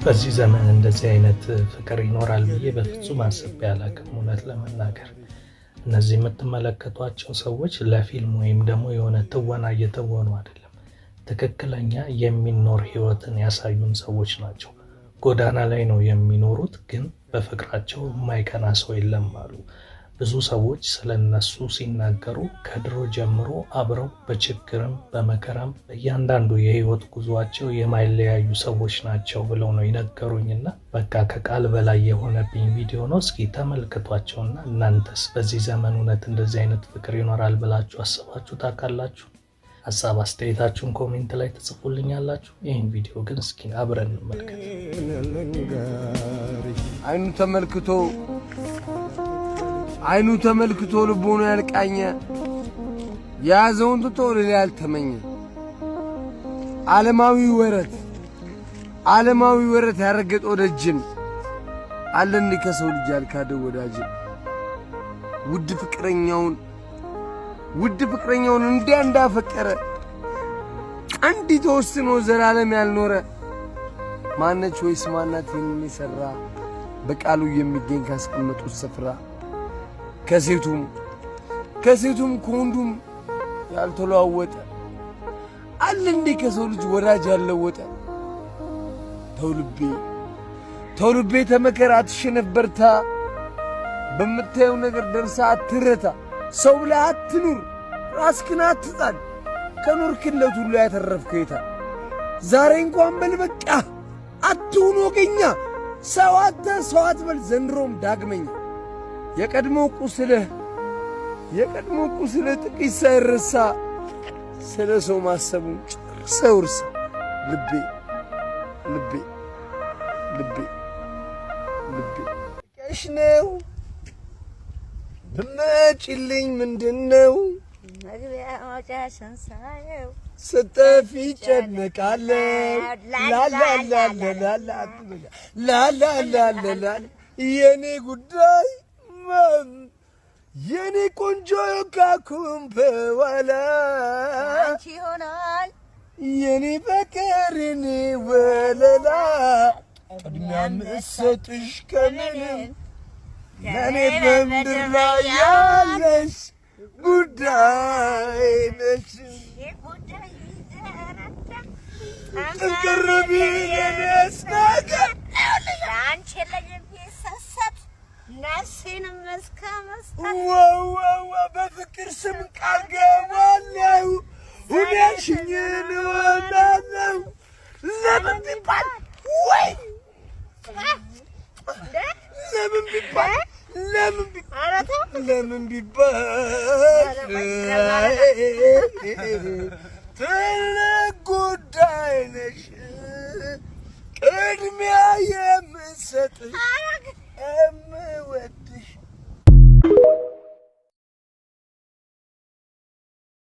በዚህ ዘመን እንደዚህ አይነት ፍቅር ይኖራል ብዬ በፍጹም አስቤ አላውቅም። እውነት ለመናገር እነዚህ የምትመለከቷቸው ሰዎች ለፊልም ወይም ደግሞ የሆነ ትወና እየተወኑ አይደለም። ትክክለኛ የሚኖር ህይወትን ያሳዩን ሰዎች ናቸው። ጎዳና ላይ ነው የሚኖሩት፣ ግን በፍቅራቸው የማይቀና ሰው የለም አሉ። ብዙ ሰዎች ስለነሱ ሲናገሩ ከድሮ ጀምሮ አብረው በችግርም በመከራም በእያንዳንዱ የህይወት ጉዟቸው የማይለያዩ ሰዎች ናቸው ብለው ነው ይነገሩኝና በቃ ከቃል በላይ የሆነብኝ ቪዲዮ ነው። እስኪ ተመልከቷቸውና እናንተስ በዚህ ዘመን እውነት እንደዚህ አይነት ፍቅር ይኖራል ብላችሁ አስባችሁ ታውቃላችሁ? ሐሳብ አስተያየታችሁን ኮሜንት ላይ ተጽፉልኛላችሁ። ይሄን ቪዲዮ ግን እስኪ አብረን እንመልከት። አይኑ ተመልክቶ ልቦኑ ያልቃኘ ያዘውን ትቶ ለሌላ ያልተመኘ ዓለማዊ ወረት ያረገጠው ደጅን አለንዲ ከሰው ልጅ ያልካደው ወዳጅ ውድ ፍቅረኛውን እንዲያ እንዳፈቀረ አንዲ ተወስኖ ዘላለም ያልኖረ ማነች ወይስ ማናት የሚሰራ በቃሉ የሚገኝ ካስቀመጡት ስፍራ ከሴቱም ከወንዱም ያልተለዋወጠ አለ እንዴ ከሰው ልጅ ወዳጅ ያለወጠ ተውልቤ ተመከራ አትሸነፍ በርታ በመታየው ነገር ደርሳ አትረታ ሰው ብለህ አትኑር ራስክን አትጣል ከኖርክለት ሁሉ ያተረፍከው የታ ዛሬ እንኳን በልበቃ አትሁን ወገኛ ሰው አትበል ዘንድሮም ዳግመኛ የቀድሞ ቁስልህ ጥቂት ሳይረሳ ስለ ሰው ማሰቡን ጨርሰው እርሳ። ልቤ ቀሽ ነው ብመጪልኝ ምንድነው መግቢያ ማውጫ ሰንሳየው ስተፊ ጨነቃለሁ ላላላላላላላላላ የኔ ጉዳይ የኔ ቆንጆ ካኩምበዋላ አንቺ ሆናል የኔ ፍቅርን ወለላ ቅድሚያ ምሰጥሽ ከምንም ለኔ በምድር ላይ ያለሽ ጉዳይ ነሽ ትቅርቢ የኔስ ነገር አንቺ ለየቢሰሰት ነፍሴንም መስከመስከት በፍቅር ስም ቃል ገባለሁ ሁኔሽኝን እወዳለሁ ለምን ቢባል ትልቅ ጉዳይ ነሽ ቅድሚያ የምሰጥሽ